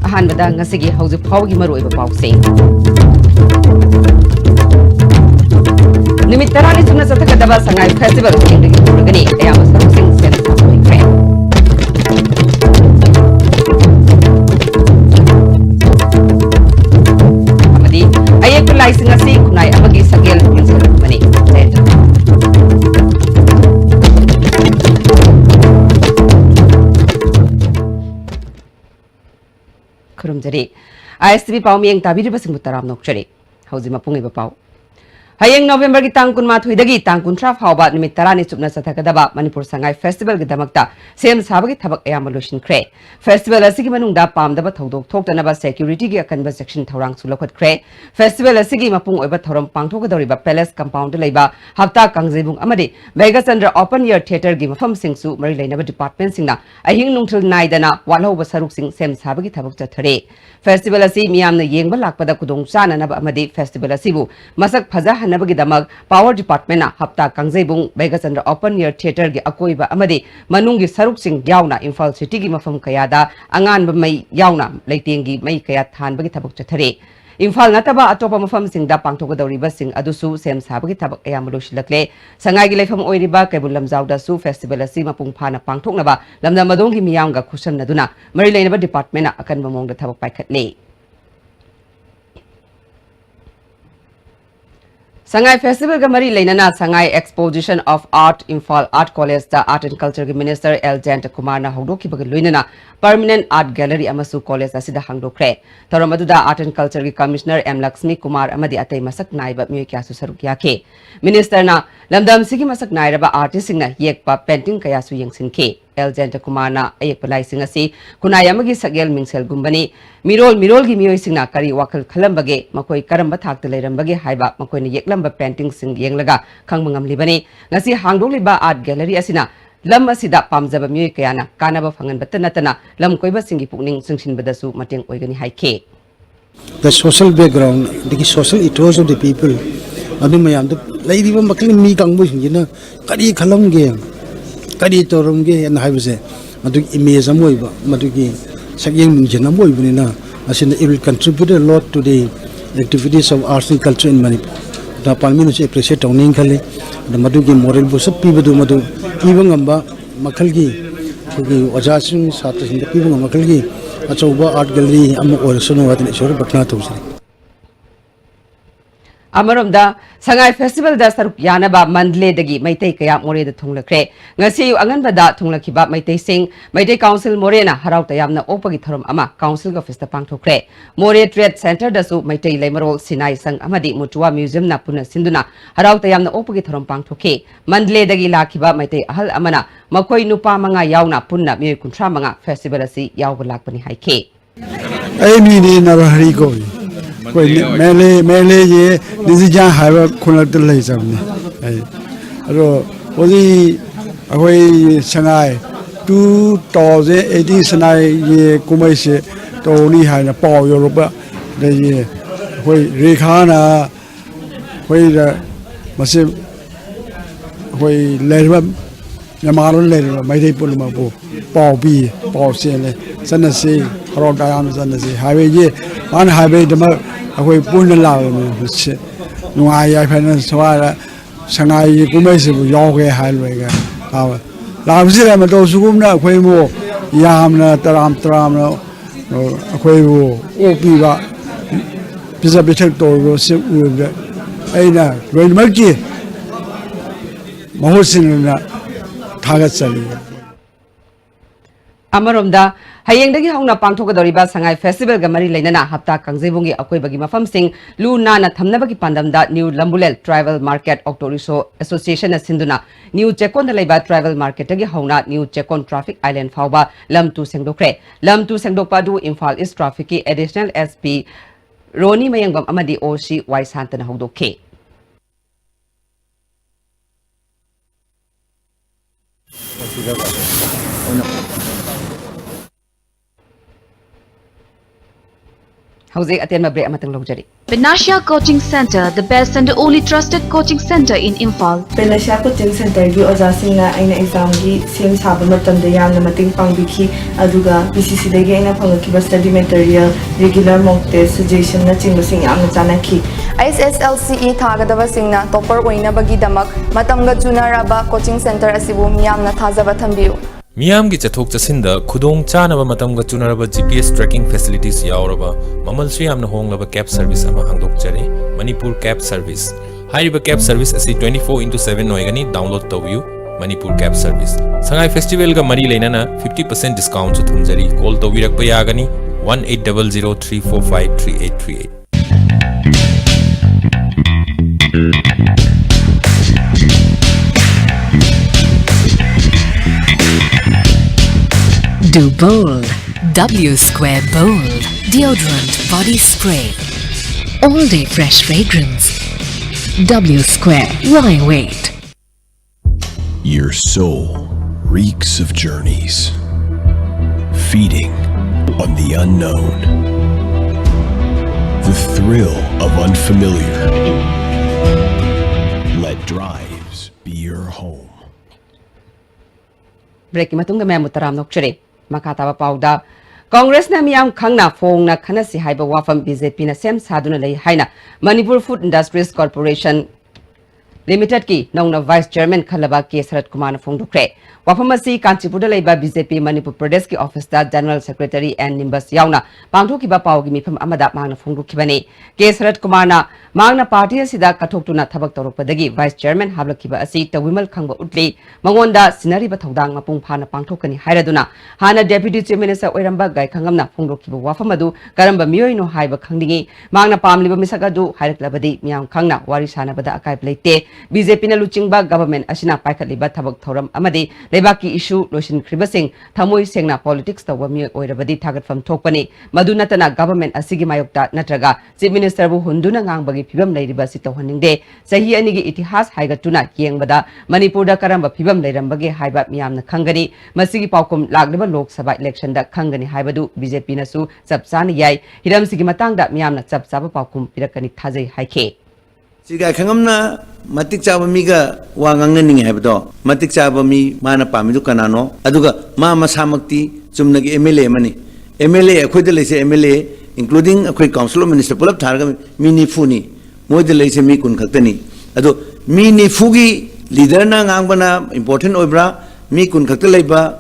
ꯑꯍꯥꯟꯕꯗ ꯉꯁꯤꯒꯤ ꯍꯧꯖꯤꯛ ꯐꯥꯎꯕꯒꯤ ꯃꯔꯨꯑꯣꯏꯕ ꯄꯥꯎꯁꯤꯡ ꯅꯨꯃꯤꯠ 10ꯅꯤ ꯆꯨꯝꯅ ꯆꯠꯊꯒꯗꯕ ꯁꯉꯥꯏ ꯐꯦꯁꯇꯤꯚꯦꯜ ꯍꯌꯦꯡꯗꯒꯤ ꯍꯧꯔꯒꯅꯤ ꯑꯌꯥꯝꯕ ꯁꯔꯨꯛꯁꯤꯡ ꯁꯦꯝ ꯁꯥꯕ ꯂꯣꯏꯈ꯭ꯔꯦ ꯑꯃꯗꯤ ꯑꯌꯦꯛꯄ ꯂꯥꯏꯁꯤꯡ ꯑꯁꯤ ꯈꯨꯟꯅꯥꯏ ꯑꯃꯒꯤ ꯁꯛꯍꯦꯜ ꯃꯤꯡꯁꯦꯜꯒꯨꯝꯕꯅꯤ ꯈꯨꯔꯨꯝꯖꯔꯤ ISTV ꯄꯥꯎ ꯃꯤꯌꯦꯡ ꯇꯥꯕꯤꯔꯤꯕꯁꯤꯡꯕꯨ ꯇꯔꯥꯝꯅ ꯑꯣꯛꯆꯔꯤ ꯍꯧꯖꯤꯛ ꯃꯄꯨꯡꯑꯣꯏꯕ ꯄꯥꯎ ꯍꯌꯦꯡ ꯅꯣꯚꯦꯝꯕꯔꯒꯤ ꯇꯥꯡ 12ꯗꯒꯤ ꯇꯥꯡ 30 ꯐꯥꯎꯕ ꯅꯨꯃꯤꯠ 10ꯅꯤ ꯆꯨꯞꯅ ꯆꯠꯊꯒꯗꯕ ꯃꯅꯤꯄꯨꯔ ꯁꯉꯥꯏ ꯐꯦꯁꯇꯤꯚꯦꯜꯒꯤꯗꯃꯛꯇ ꯁꯦꯝ ꯁꯥꯕꯒꯤ ꯊꯕꯛ ꯑꯌꯥꯝꯕ ꯂꯣꯏꯁꯤꯟꯈ꯭ꯔꯦ ꯐꯦꯁꯇꯤꯚꯦꯜ ꯑꯁꯤꯒꯤ ꯃꯅꯨꯡꯗ ꯄꯥꯝꯗꯕ ꯊꯧꯗꯣꯛ ꯊꯣꯛꯇꯅꯕ ꯁꯦꯀ꯭ꯌꯨꯔꯤꯇꯤꯒꯤ ꯑꯀꯟꯕ ꯆꯦꯛꯁꯤꯟ ꯊꯧꯔꯥꯡꯁꯨ ꯂꯧꯈꯠꯈ꯭ꯔꯦ ꯐꯦꯁꯇꯤꯚꯦꯜ ꯑꯁꯤꯒꯤ ꯃꯄꯨꯡ ꯑꯣꯏꯕ ꯊꯧꯔꯝ ꯄꯥꯡꯊꯣꯛꯀꯗꯧꯔꯤꯕ ꯄꯦꯂꯦꯁ ꯀꯝꯄꯥꯎꯟꯗ ꯂꯩꯕ ꯍꯞꯇꯥ ꯀꯥꯡꯖꯩꯕꯨꯡ ꯑꯃꯗꯤ ꯚꯦꯒꯆꯟꯗ꯭ꯔ ꯑꯣꯄꯟ ꯏꯌꯔ ꯊꯤꯌꯦꯇꯔꯒꯤ ꯃꯐꯝꯁꯤꯡꯁꯨ ꯃꯔꯤ ꯂꯩꯅꯕ ꯗꯤꯄꯥꯔꯠꯃꯦꯟꯠꯁꯤꯡꯅ ꯑꯍꯤꯡ ꯅꯨꯡꯊꯤꯜ ꯅꯥꯏꯗꯅ ꯋꯥꯠꯍꯧꯕ ꯁꯔꯨꯛꯁꯤꯡ ꯁꯦꯝ ꯁꯥꯕꯒꯤ ꯊꯕꯛ ꯆꯠꯊꯔꯦ ꯐꯦꯁꯇꯤꯚꯦꯜ ꯑꯁꯤ ꯃꯤꯌꯥꯝꯅ ꯌꯦꯡꯕ ꯂꯥꯛꯄꯗ ꯈꯨꯗꯣꯡꯆꯥꯅꯅꯕ ꯑꯃꯗꯤ ꯐꯦꯁꯇꯤꯚꯦꯜ ꯑꯁꯤꯕꯨ ꯃꯁꯛ ꯐꯖꯍꯟꯅꯕꯒꯤꯗꯃꯛ ꯄꯥꯋꯔ ꯗꯤꯄꯥꯔꯠꯃꯦꯟꯠꯅ ꯍꯞꯇꯥ ꯀꯥꯡꯖꯩꯕꯨꯡ ꯚꯦꯒꯆꯟꯗ꯭ꯔ ꯑꯣꯄꯟ ꯏꯌꯔ ꯊꯤꯌꯦꯇꯔꯒꯤ ꯑꯀꯣꯏꯕ ꯑꯃꯗꯤ ꯃꯅꯨꯡꯒꯤ ꯁꯔꯨꯛꯁꯤꯡ ꯌꯥꯎꯅ ꯏꯝꯐꯥꯜ ꯁꯤꯇꯤꯒꯤ ꯃꯐꯝ ꯀꯌꯥꯗ ꯑꯉꯥꯟꯕ ꯃꯩ ꯌꯥꯎꯅ ꯂꯩꯇꯦꯡꯒꯤ ꯃꯩ ꯀꯌꯥ ꯊꯥꯟꯕꯒꯤ ꯊꯕꯛ ꯆꯠꯊꯔꯦ ꯏꯝꯐꯥꯜ ꯅꯠꯇꯕ ꯑꯇꯣꯞꯄ ꯃꯐꯝꯁꯤꯡꯗ ꯄꯥꯡꯊꯣꯛꯀꯗꯧꯔꯤꯕꯁꯤꯡ ꯑꯗꯨꯁꯨ ꯁꯦꯝ ꯁꯥꯕꯒꯤ ꯊꯕꯛ ꯑꯌꯥꯝꯕ ꯂꯣꯏꯁꯤꯜꯂꯛꯂꯦ ꯁꯉꯥꯏꯒꯤ ꯂꯩꯐꯝ ꯑꯣꯏꯔꯤꯕ ꯀꯩꯕꯨꯜ ꯂꯝꯖꯥꯎꯗꯁꯨ ꯐꯦꯁꯇꯤꯚꯦꯜ ꯑꯁꯤ ꯃꯄꯨꯡ ꯐꯥꯅ ꯄꯥꯡꯊꯣꯛꯅꯕ ꯂꯝꯗꯝ ꯑꯗꯣꯝꯒꯤ ꯃꯤꯌꯥꯝꯒ ꯈꯨꯠꯁꯝꯅꯗꯨꯅ ꯃꯔꯤ ꯂꯩꯅꯕ ꯗꯤꯄꯥꯔꯠꯃꯦꯟꯠꯅ ꯑꯀꯟꯕ ꯃꯑꯣꯡꯗ ꯊꯕꯛ ꯄꯥꯏꯈꯠꯂꯦ Sangai Festival ga mari lainana Sangai Exposition of Art Imphal Art College da Art and Culture gi Minister L. Jayant Kumar na haudoki bag loinana Permanent Art Gallery amasu college asida hangdokre thoram aduda Art and Culture gi Commissioner M. Lakshmi Kumar amadi atay masak naiba miyoy kya su saruk yake Minister na lamdam sigi masak nairaba artist sing na yekpa painting kaya su yengsinke L. Jayant Kumar na ayekpa laising asi kunay amagi sagyal mingsel gumbani mirol gi miyoy sing na kari wakal khalambage makoy karamba thakta leirambage haiba makoy na yeklamba painting sing yenglaga khangmangam libani ngasi hangdokliba art gallery asina lam asida pamjaba miyoy kayana kanaba phangan batanatana lam koiba singi pukning singsinbadasu mateng oigani haike the social background the social ethos of the people adu mayam the laidiba makli mi kangbu singina kadi khalamge kadi torumge and haibse adu image amoiba madugi sagyeng minjana moibunina asina it will contribute a lot to the activities of arts and culture in Manipur the parliament is appreciate owning khale the madugi moral bu sab pibadu madu ibangamba makhalgi gi wajasing satasing pibanga makhalgi achauba art gallery amu orasunu wadin isor batna tawsri Amaromda Sangai Festival da saruk yanaba mandle dagi maitai kaya more da thunglakre ngasi anganbada thunglakhiba maitai sing maitai council more na harau tayamna opagi thorom ama council office ta pangthokre more trade center da su maitai leimarol sinai sang amadi mutua museum na puna sinduna harau tayamna opagi thorom pangthoke mandle dagi lakhiba maitai ahal amana makoi nupa manga yauna punna mi kunthra manga festival asi yawba lakpani haike ai mi ni narahari ko कोई मेले ये निजी जहाँ highway खुला तो ले जाऊँगे अरो वही अकोई संगाई 2018 संगाई ये कुमाई से तो उन्हीं है ना पाव यूरोप ले ये कोई रेखा ना कोई मसे कोई लेरवा नमारों लेरवा मैंने पुल में वो पाव भी पाव से ले सन्ना से हरों डायम सन्ना से हाईवे ये मान हाईवे डमर अकोई पूर्ण लाभ में से नुआई या फिर सवाल संगाई कुमाई से योगे हाईवे का लाभ से मैं तो सुगम ना अकोई वो याम ना तराम ना अकोई वो ओपी बा पिज़्ज़ा बिठक तो वो से उड़े ऐ ना रोइन मर्की महोत्सव ना थागत चली Amaromda hayengdagi hauna pangthokadoriba Sangai Festival ga mari lainana hapta kangjebungi akoibagi mafamsing lu nana thamnabagi pandamda New Lambulel Tribal Market Octoriso Association na sinduna New Chekon laiba Tribal Market agi hauna New Chekon Traffic Island fauba lamtu sengdokre lamtu sengdokpa du Imphal East Traffic ki Additional SP Roni Mayangbam amadi OC Waisantana haudoke Hauze aten ma break amatang lojari. Penasha Coaching Center, the best and only trusted coaching center in Imphal. Penasha Coaching Center gi oja singna aina exam gi sem saba matam da yamna mating pangbiki aduga PCC dagi aina phangaki study material regular mock test suggestion na chingusing yamna chanaki ISSLCE thagadawa singna topper oina bagi damak matamga junaraba coaching center asibu miyamna thajaba thambiu मियाम की चथोक चसिंदा खुदोंग चानब मतमगा चुनरबा GPS tracking facilities यावरबा ममलसु यामना होंगलबा कैब सर्विस अमा हांगदोकचरे मणिपुर कैब सर्विस हाइरिबा कैब सर्विस असी 24/7 ओइगनी डाउनलोड तौबियु Manipur cab service Sangai festival का मरी लेना 50% डिस्काउंट सु थुमजरी कॉल तौबिरकबा यागनी 180034538838 Do bold. W Square Bold. Deodorant body spray. All day fresh fragrance. W Square. Why wait? Your soul reeks of journeys, feeding on the unknown, the thrill of unfamiliar. Let drives be your home. Break matung ga memu taram nokchare. Makataba pauda Congress na miyam khangna phongna khanasi haiba wafam BJP na sem saduna lei haina Manipur Food Industries Corporation Limited ki nauna Vice Chairman khalaba K Sarat Kumar na phongdukre wafam asi Kanchipurda leiba BJP Manipur Pradesh ki office da General Secretary and Nimbus yauna pangthokiba pawgi mifam amada mangna phongdukhibani K Sarat Kumar na mangna party asida kathoktuna thabak torokpadagi Vice Chairman hablakiba asi tawimal khangba utli mangonda sinari ba thodang mapung phana pangthokani hairaduna hana Deputy Chief Minister oiramba gai khangamna phongdokhiba wafam adu karamba miyoi no haiba khangdingi mangna pamliba misagadu hairaklabadi miyam khangna wari sanabada akai pleite BJP na luchingba government asina paikhatliba thabak thoram amadi lebaki issue losin kribasing thamoi sengna politics tawa miyoi oirabadi thagatfam thokpani madunatana government asigi mayokta natraga Chief Minister bu hunduna ngangbagi phibam leiriba si tawhaningde sahi anigi itihas haigatuna yengbada Manipur da karamba phibam leirambage haiba miyamna khangani masigi paukum lagliba Lok Sabha election da khangani haibadu BJP na su chapchani yai hiram sigi matang da miyamna chapchaba paukum pirakani thajai haike Sigai khangamna matik chaba miga wangangna ningi haibdo matik chaba mi mana pamidu kanano aduga ma masamakti chumnagi MLA mani MLA akhoi de leise MLA including akhoi council minister pulap tharga mini funi moi de leise mi kun khaktani adu mini fugi leader na ngangbana important oibra mi kun khakta leiba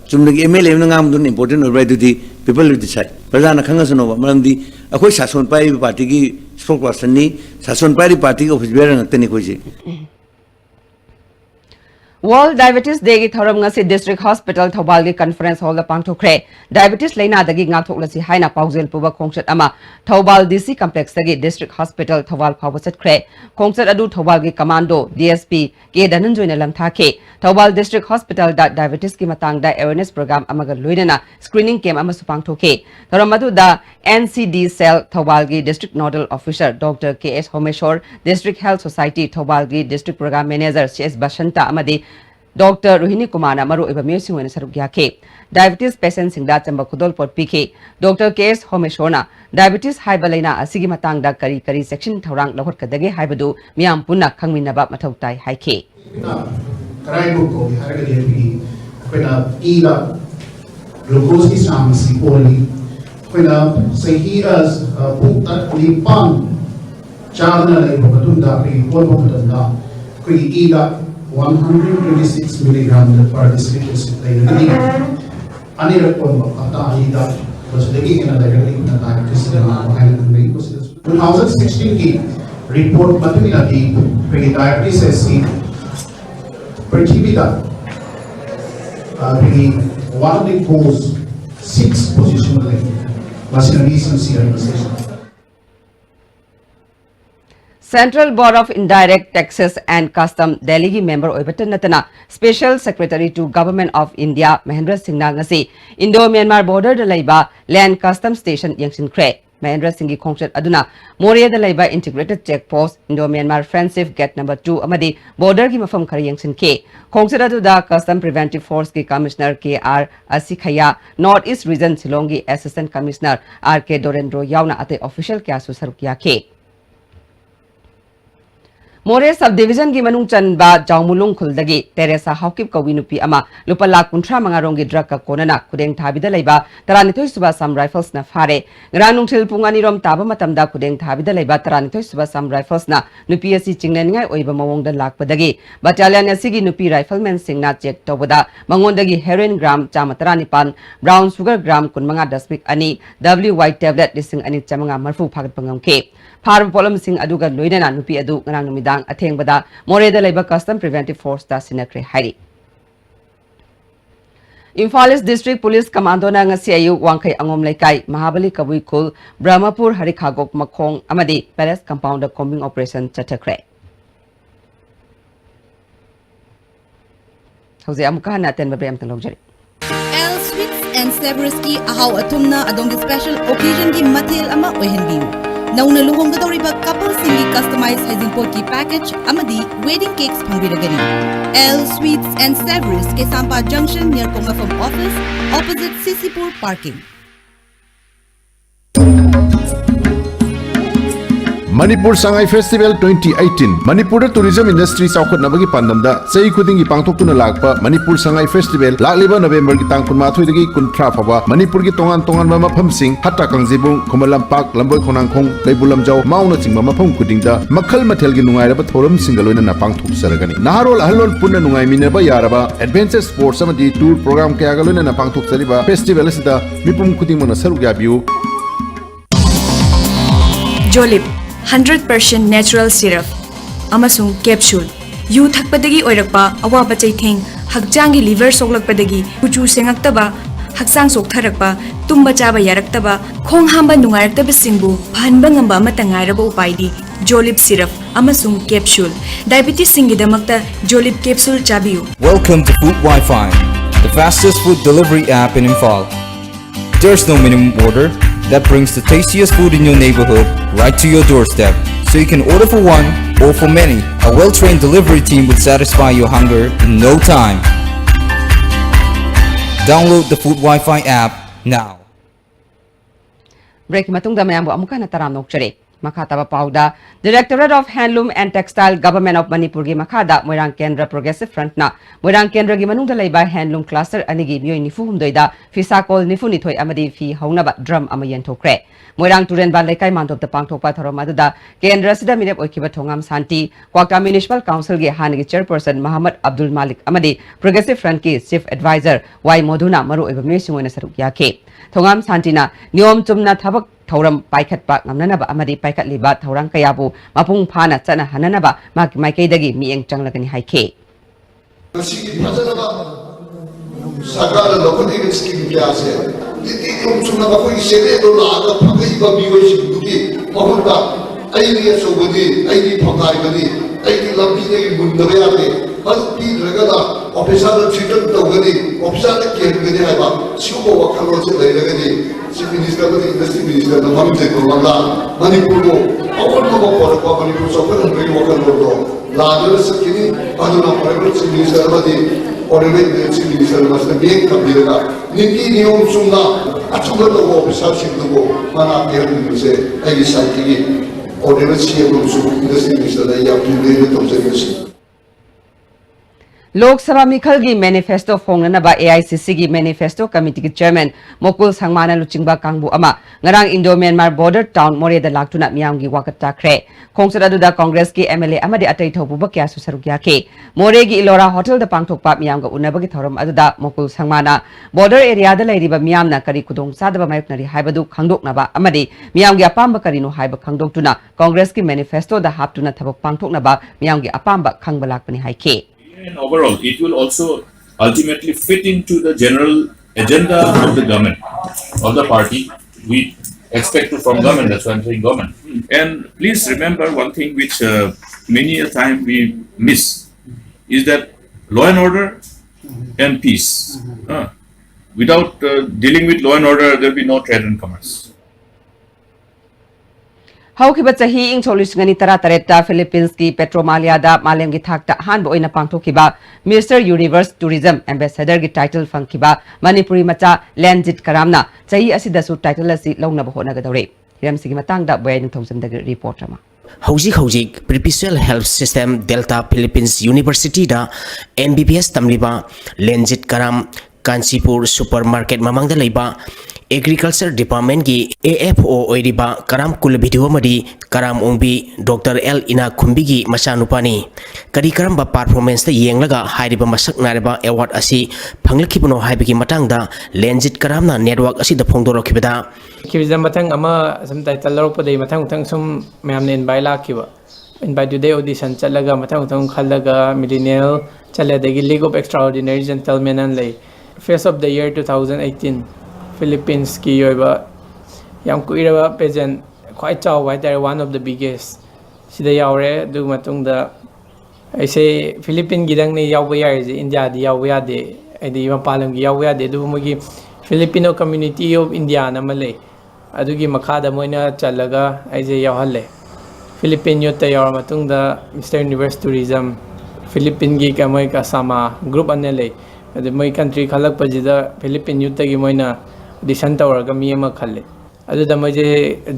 chumnagi MLA na ngamdun important oibra dudi people will decide prajana khangasano maramdi akhoi sason pai party ki spokesperson ni sason pai party ki office bearer ngakta ni khoji World Diabetes Day gi thoram ngasi District Hospital Thobal gi conference hall da pangthokre diabetes leina dagi ngakhoklasi haina paujel puba khongchat ama Thobal DC complex dagi District Hospital Thobal phawachat khre khongchat adu Thobal gi commando DSP ke dananjoina lamthake Thobal District Hospital da diabetes ki matang da awareness program amaga loinana screening camp ama su pangthoke thoram adu da NCD cell Thobal gi District Nodal Officer Dr. KS Homeshwar District Health Society Thobal gi District Program Manager CS Bashanta amadi Dr. Rohini Kumana Maru Eba Music when Sarugyake. Diabetes patients in that Chamba Kudol Port PK. Dr. KS Homeshona. Diabetes Haibalena Asigi Matang da Kari Kari section Taurang Lahot Kadage Haibadu Miam Puna Kangminaba Matautai Haike. Karaibuko Haragadi when a Ila Glucose Samsi Poli when a Sahiras Pukta Lipan Chana Bakatunda Polpotanda Kuri Ila 126 milligram per deciliter lagi ani rakon kata ida was lagi kena lagi na diabetes na mahal ng 2016 ki report matumi lagi pagi diabetes si percibida pagi one of the cause 6 position lagi masih reason si Central Board of Indirect Taxes and Custom Delhi member Oibatan Natana, Special Secretary to Government of India Mahendra Singh Nagasi, Indo-Myanmar border de Laiba Land Custom Station Yangshin Kre. Mahendra Singh Khongchat aduna Moria da laiba integrated checkpost Indo Myanmar friendship gate number 2 amadi border gi mafam khari yengsin ke Khongchat aduda custom preventive force ki commissioner KR Asikhaya North East region Shillong gi assistant commissioner RK Dorendro yauna ate official kya su sarukya ke More subdivision gi manung chanba Jaumulung Khuldagi Teresa Haukip Kawinupi ama Lupala Kuntra Mangarongi drug ka konana kudeng thabida laiba Taranitoy suba sam rifles na fare Granung til pungani rom taba matamda kudeng thabida laiba Taranitoy suba sam rifles na nupi asi chingnan ngai oiba mawongda lakpadagi battalion asigi nupi riflemen singna check tobada mangondagi heroin gram chamataranipan brown sugar gram kunmanga dasmik ani w white tablet lising ani chamanga marfu phagat pangamke Farm Polam Singh Aduga Loidana Nupi Adu Nang Numidang Ateng Bada More the Labor Custom Preventive Force da Sinakre Hari. Imphal District Police Commando na CIU Wangkai Angom Laikai Mahabali Kabui Kul Brahmapur Harikagok Makong Amadi Palace Compound Combing Operation Chatakre. Jose Amuka Naten Babriam Talojari. El Sweets and Seversky Ahaw Atumna Adongi Special Occasion Di Matil Ama Ohenbiu. Nauna luhonggadoriba couple singi customized hygiene pot ki package amadi wedding cakes pangbiragani. El Sweets and Savories ke Sampa Junction near Kongafam office opposite Sisipur parking. Manipur Sangai Festival 2018 Manipur tourism industry saukhat nabagi pandamda sei khudingi pangthoktuna lakpa Manipur Sangai Festival lakliba November gi tang 13 dagi 13 phaba Manipur gi tongan tongan ma mapham sing hatta kangjibung Khomalam Park Lamboi Khonangkhong Kaibulamjau mauna chingma mapham khudingda makhal mathel gi nungai raba thoram singaloina na pangthok saragani naharol ahlol punna nungai minaba yaraba adventure sports amadi tour program kaya galoina na pangthok sariba festival asida mipum khuding mona saruk yabiu Jolip 100% natural syrup amasung capsule yu thakpadagi oirakpa awaba chaitheng hakjangi liver soklakpadagi kuchu sengaktaba haksang soktharakpa tumba chaba yaraktaba khong hamba nungaraktaba singbu phanba ngamba amata ngairaba upaidi Jolip syrup amasung capsule diabetes singidamakta Jolip capsule chabiu. Welcome to Food Wi-Fi, the fastest food delivery app in Imphal. There's no minimum order that brings the tastiest food in your neighborhood right to your doorstep, so you can order for one or for many. A well-trained delivery team will satisfy your hunger in no time. Download the Food Wi-Fi app now. Break matungda mayambo amuka na taram nokchare. Makataba Pauda, Directorate of Handloom and Textile Government of Manipur gi Makada, Moirang Kendra Progressive Front na, Moirang Kendra gi manungda laiba Handloom Cluster anigi myoy nifu humdoida, Fisakol nifu nitoy amadi fi haunaba drum amayen tokre. Moirang Turen Ban Laikai Mount of the Pangtokpa Thoromaduda, Kendra Sida Minep Okiba Tongam Santi, Kwakta Municipal Council gi Hanigi Chairperson Muhammad Abdul Malik Amadi, Progressive Front ki Chief Advisor, Y Moduna Maru Ebamyosingwena Saruk Yake. Tongam Santina, Niom Tumna Tabak Thoram Paikat Pak Namnaba Amadi Paikat Libat Thorang Kayabu Mapung Pana Chana Hananaba Mak Maikaidagi Mieng Changlagani Haike. Sakala lokoni scheme kya se diti tum suna ba koi sele do la ga phagai ba mi wai si duki mahunda ai ni so bodi ai ni phagai bani ai ni lambi ne mun da ya ne hal pi raga da officer da chitan to gani officer da ke gani hai ba si ko wa khalo se lai raga ni chief minister da industry minister da mam te ko wala manipur ko awon ko ko ko manipur so ko ri wa khalo do la ga se kini aduna private chief minister ba di Order chief minister must be kabiraga niki niyom sunga achuga to officer sing to mana pe hu se ai sai ki order chief minister da ya tu to se Lok Sabha Mikhal gi manifesto fongnanaba AICC gi manifesto committee gi chairman Mokul Sangmana Luchingba Kangbu ama ngarang Indo Myanmar border town More da laktuna miyam gi wakat takre Khongsat aduda Congress ki MLA amadi atai thobu ba kya susaruk yake More gi Ilora Hotel da pangthokpa miyam ga unaba gi thoram aduda Mokul Sangmana border area da lairiba miyam na kari kudong sadaba mayuknari haibadu khangdoknaba amadi miyam gi apamba karino haiba khangdoktuna Congress ki manifesto da haptuna thabok pangthoknaba miyam gi apamba khangbalakpani haike And overall, it will also ultimately fit into the general agenda of the government, of the party. We expect to from government, that's why I'm saying government. And please remember one thing which many a time we miss, is that law and order and peace. Without dealing with law and order, there will be no trade and commerce. Haukiba chahi ing solusngani tara tareta Philippines ki Petromalia da malem gi thakta han boina pangthokiba Mr. Universe Tourism Ambassador gi title fangkiba Manipuri macha Lanjit Karamna chahi asida su title asi launa bahona gadore hiram sigi matang da boy ning thomsam da report ama Hojik Perpetual Health System Delta Philippines University da MBBS tamliba Lanjit Karam Kansipur Supermarket mamangda leiba Agriculture Department ki AFO oiriba Karam kul video madi Karam ongbi Dr. L Ina Kumbigi masanupani kari karam ba performance ta yenglaga hairiba masak nareba award asi phanglakibuno haibigi matangda Lanjit Karamna network asi da phongdorokibada Kibizam matang ama sam title lorpodai matang tang sum mayamne invite lakiba invite today audition chalaga matang tang khalaga millennial chaladagi League of Extraordinary Gentlemen and lay Face of the Year 2018 Philippines ki yoiba yam kuiraba pageant quite chow white there one of the biggest sida yaure du matung da I say Philippine gidang ni yaw yar India di yaw ya de edi mapalam gi yaw ya de du mugi Filipino community of India na malay adugi makada moina chalaga I say yaw halle Philippine youth yaw matung da Mr. Universe Tourism Philippine gi kamoy kasama group anele adi moy country khalak pajida Philippine youth gi moina audition tawraga mi ama khalle aduda moje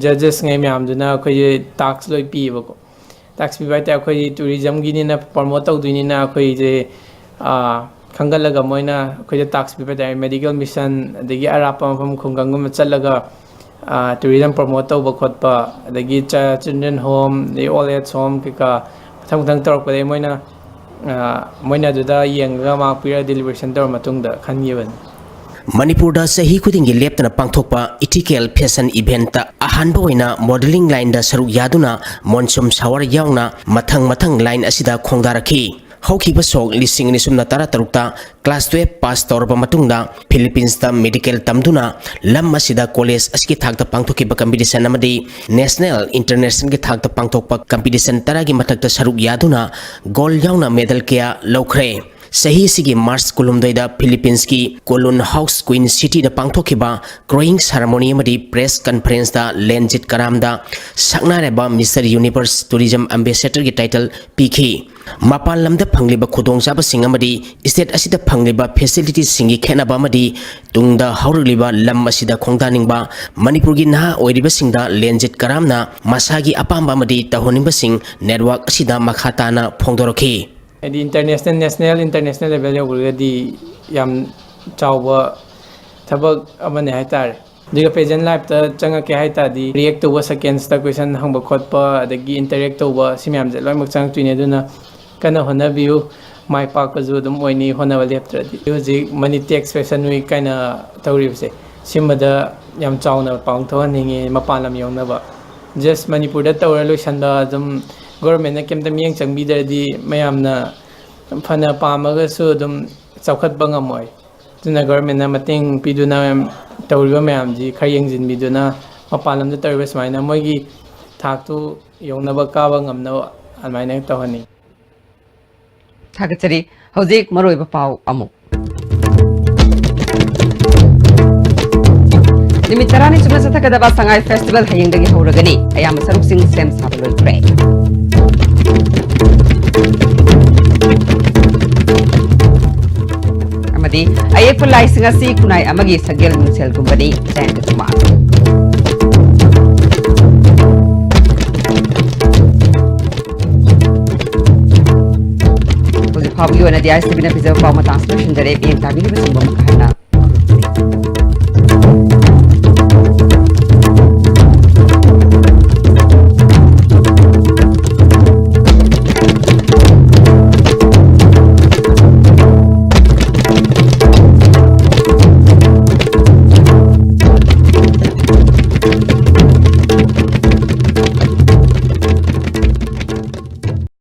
judges ngai myam duna khoi tax loi pi bako tax pi bai ta khoi tourism gi ni na promote tawduni na khoi je khangalaga moina khoi tax pi bai ta medical mission adagi arapa pham khungangum chalaga tourism promote tawba khotpa adagi children home the all age home kika thang thang tor pare moina moina duda yenga ma pira delivery center matungda khangiban Manipur da sahi khuding gi leptana pangthokpa ethical fashion event ta ahanba oina modeling line da saruk yaduna monsum shower yauna mathang line asida khongdarakhi haukiba sok lising ni sumna tara tarukta class 12 pass torba matungda Philippines ta medical tamduna lam asida college aski thakta pangthokiba competition amadi national international gi thakta pangthokpa competition tara gi mathakta saruk yaduna gold yauna medal kya laukhre Sahi sigi Mars Kulumdoida Philippines ki Kolon House Queen City da pangthokiba growing ceremony amadi press conference da Lanjit Karam da saknareba Mr. Universe Tourism Ambassador gi title pikhi mapal lamda phangliba khudongchaba sing amadi state asida phangliba facilities singi khenaba amadi tungda haurliba lam asida khongdaningba Manipur gi na oiriba singda Lanjit Karamna masagi apamba amadi tahonimba sing network asida makhatana phongdorokhi the international level already yam chawba thabak amane haitar diga pageant live ta changa ke haita di react to seconds ta question hangba khotpa adagi interact to ba simyam je loimak chang tuine duna kana hona view my park zu dum oini hona wale tra di music money tax fashion week kana tawrib se simada yam chawna pang thon ningi mapalam yongna ba just Manipur da tawra lo shanda dum government na kemta miyang changbi dardi mayamna fana pamaga su dum chawkhat bangamoy tuna government na mating piduna tawriba mayam ji khayeng jin biduna mapalam da tawriba smaina moigi thaktu yongnaba kaba ngamna almaina tawhani thagachari hojik maroiba pau amu Limitarani chumna sathakadaba sangai festival hayengdagi hauragani ayam saruk sing sem sabloi pre amadi ayekul lai singa si kunai amagi sagel munsel gumbani sen kuma Hoji phabu yona dia sibina pizza pa ma transmission dare bi tabi ni basing bam kahana